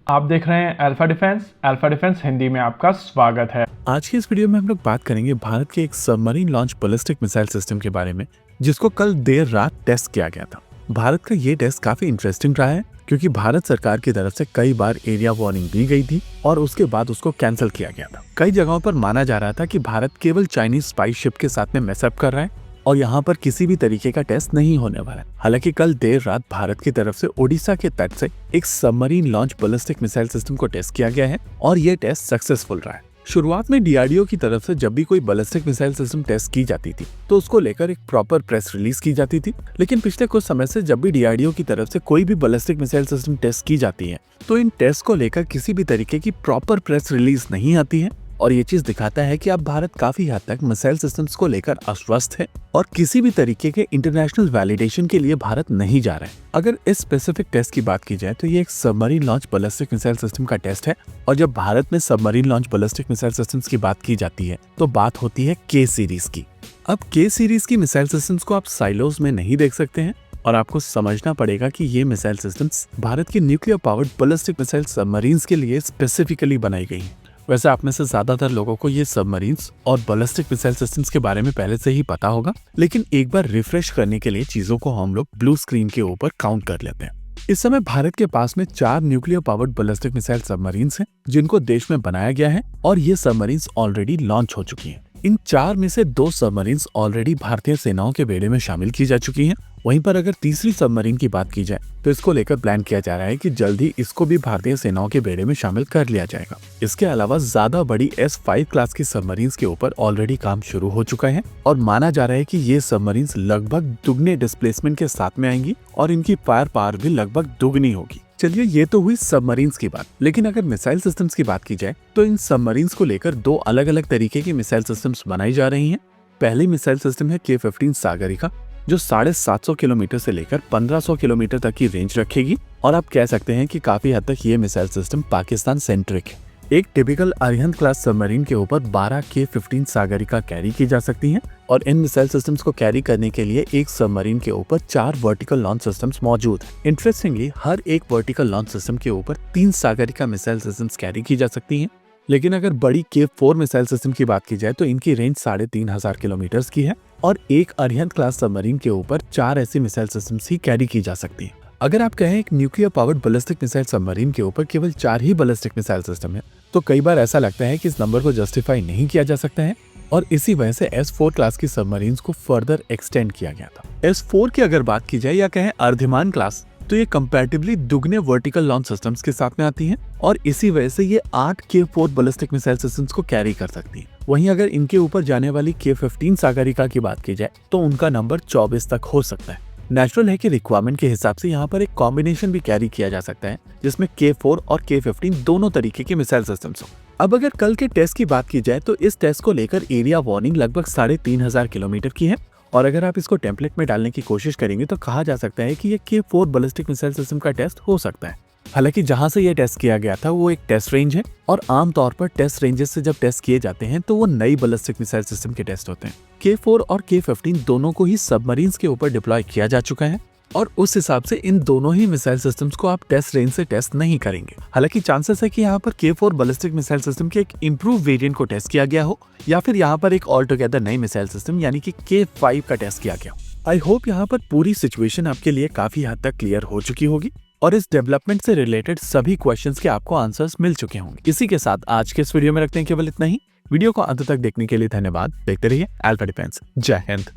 आप देख रहे हैं अल्फा डिफेंस हिंदी में आपका स्वागत है। आज की इस वीडियो में हम लोग बात करेंगे भारत के एक submarine launch ballistic missile system के बारे में, जिसको कल देर रात टेस्ट किया गया था। भारत का ये टेस्ट काफी इंटरेस्टिंग रहा है, क्योंकि भारत सरकार की तरफ से कई बार एरिया वार्निंग दी गई थी और उसके बाद उसको कैंसिल किया गया था। कई जगहों पर माना जा रहा था कि भारत केवल चाइनीज स्पाई शिप के साथ में मैसअप कर रहा है और यहाँ पर किसी भी तरीके का टेस्ट नहीं होने वाला है। हालांकि कल देर रात भारत की तरफ से ओडिशा के तट से एक submarine launch ballistic missile system को टेस्ट किया गया है और ये टेस्ट सक्सेसफुल रहा है। शुरुआत में डीआरडीओ की तरफ से जब भी कोई बैलिस्टिक मिसाइल सिस्टम टेस्ट की जाती थी तो उसको लेकर एक प्रॉपर प्रेस रिलीज की जाती थी, लेकिन पिछले कुछ समय से जब भी डीआरडीओ की तरफ से कोई भी बैलिस्टिक मिसाइल सिस्टम टेस्ट की जाती है तो इन टेस्ट को लेकर किसी भी तरीके की प्रॉपर प्रेस रिलीज नहीं आती है। और ये चीज दिखाता है कि अब भारत काफी हद तक मिसाइल सिस्टम्स को लेकर आश्वस्त है और किसी भी तरीके के इंटरनेशनल वैलिडेशन के लिए भारत नहीं जा रहा है। अगर इस स्पेसिफिक टेस्ट की बात की जाए तो ये एक submarine launch ballistic missile system का टेस्ट है और जब भारत में submarine launch ballistic missile systems की बात की जाती है तो बात होती है के सीरीज की। अब के सीरीज की मिसाइल सिस्टम्स को आप साइलोज में नहीं देख सकते हैं और आपको समझना पड़ेगा कि ये मिसाइल सिस्टम्स भारत की nuclear powered ballistic missile submarines के लिए स्पेसिफिकली बनाई गई हैं। वैसे आप में से ज्यादातर लोगों को ये सबमरीन्स और बैलिस्टिक मिसाइल सिस्टम्स के बारे में पहले से ही पता होगा, लेकिन एक बार रिफ्रेश करने के लिए चीजों को हम लोग ब्लू स्क्रीन के ऊपर काउंट कर लेते हैं। इस समय भारत के पास में 4 nuclear powered ballistic missile submarines हैं, जिनको देश में बनाया गया है और ये सबमरीन्स ऑलरेडी लॉन्च हो चुकी हैं। इन 4 में से 2 सबमरीन्स ऑलरेडी भारतीय सेनाओं के बेड़े में शामिल की जा चुकी हैं। वहीं पर अगर तीसरी सबमरीन की बात की जाए तो इसको लेकर प्लान किया जा रहा है कि जल्द ही इसको भी भारतीय सेनाओं के बेड़े में शामिल कर लिया जाएगा। इसके अलावा ज्यादा बड़ी S5 क्लास की सबमरीन्स के ऊपर ऑलरेडी काम शुरू हो चुका है और माना जा रहा है कि ये सबमरीन्स लगभग दुगने डिस्प्लेसमेंट के साथ में आएंगी और इनकी फायर पावर भी लगभग दुगनी होगी। चलिए, ये तो हुई सबमरीन्स की बात, लेकिन अगर मिसाइल सिस्टम्स की बात की जाए तो इन सबमरीन्स को लेकर 2 अलग अलग तरीके की मिसाइल सिस्टम्स बनाई जा रही हैं। पहली मिसाइल सिस्टम है K-15 सागरिका, जो 750 किलोमीटर से लेकर 1500 किलोमीटर तक की रेंज रखेगी और आप कह सकते हैं कि काफी हद तक ये मिसाइल सिस्टम पाकिस्तान सेंट्रिक है। एक टिपिकल अरिहंत क्लास सबमरीन के ऊपर 12 K-15 सागरिका कैरी की जा सकती हैं और इन मिसाइल सिस्टम्स को कैरी करने के लिए एक सबमरीन के ऊपर 4 वर्टिकल लॉन्च सिस्टम्स मौजूद हैं। इंटरेस्टिंगली, हर एक वर्टिकल लॉन्च सिस्टम के ऊपर 3 सागरिका मिसाइल सिस्टम्स कैरी की जा सकती हैं। लेकिन अगर बड़ी K4 मिसाइल सिस्टम की बात की जाए तो इनकी रेंज 3500 किलोमीटर की है और एक अरिहंत क्लास सबमरीन के ऊपर 4 ऐसी मिसाइल सिस्टम्स ही कैरी की जा सकती हैं। अगर आप कहें एक nuclear powered ballistic missile submarine के ऊपर केवल 4 ही बैलिस्टिक मिसाइल सिस्टम है तो कई बार ऐसा लगता है कि इस नंबर को जस्टिफाई नहीं किया जा सकता है और इसी वजह से S4 क्लास की सबमरीन्स को फर्दर एक्सटेंड किया गया था। S4 की अगर बात की जाए या कहें अर्धमान क्लास, तो ये कंपैरेटिवली दुगने वर्टिकल लॉन्च सिस्टम्स के साथ में आती हैं और इसी वजह से ये 8 K4 बैलिस्टिक मिसाइल सिस्टम्स को कैरी कर सकती हैं। वहीं अगर इनके ऊपर जाने वाली K-15 सागरिका की बात की जाए तो उनका नंबर 24 तक हो सकता है। नेचुरल है कि रिक्वायरमेंट के हिसाब से यहाँ पर एक कॉम्बिनेशन भी कैरी किया जा सकता है, जिसमें K4 और K-15 दोनों तरीके के मिसाइल सिस्टम्स हो। अब अगर कल के टेस्ट की बात की जाए तो इस टेस्ट को लेकर एरिया वार्निंग लगभग 3500 किलोमीटर की है और अगर आप इसको टेम्पलेट में डालने की कोशिश करेंगे तो कहा जा सकता है कि ये K4 बैलिस्टिक मिसाइल सिस्टम का टेस्ट हो सकता है। हालांकि जहां से ये टेस्ट किया गया था वो एक टेस्ट रेंज है और आमतौर पर टेस्ट रेंजेस से जब टेस्ट किए जाते हैं तो वो नई बैलिस्टिक मिसाइल सिस्टम के टेस्ट होते हैं। K4 और K-15 दोनों को ही सबमरीन्स के ऊपर डिप्लॉय किया जा चुका है और उस हिसाब से इन दोनों ही मिसाइल सिस्टम्स को आप टेस्ट रेंज से टेस्ट नहीं करेंगे। हालांकि चांसेस है कि यहाँ पर K4 बैलिस्टिक मिसाइल सिस्टम के एक इम्प्रूव वेरिएंट को टेस्ट किया गया हो या फिर यहाँ पर एक ऑल टुगेदर नई मिसाइल सिस्टम यानी कि K5 का टेस्ट किया गया। आई होप यहाँ पर पूरी सिचुएशन आपके लिए काफी हद तक क्लियर हो चुकी होगी और इस डेवलपमेंट से रिलेटेड सभी क्वेश्चंस के आपको आंसर्स मिल चुके होंगे। इसी के साथ आज के इस वीडियो में रखते हैं केवल इतना ही। वीडियो को अंत तक देखने के लिए धन्यवाद। देखते रहिए अल्फा डिफेंस। जय हिंद।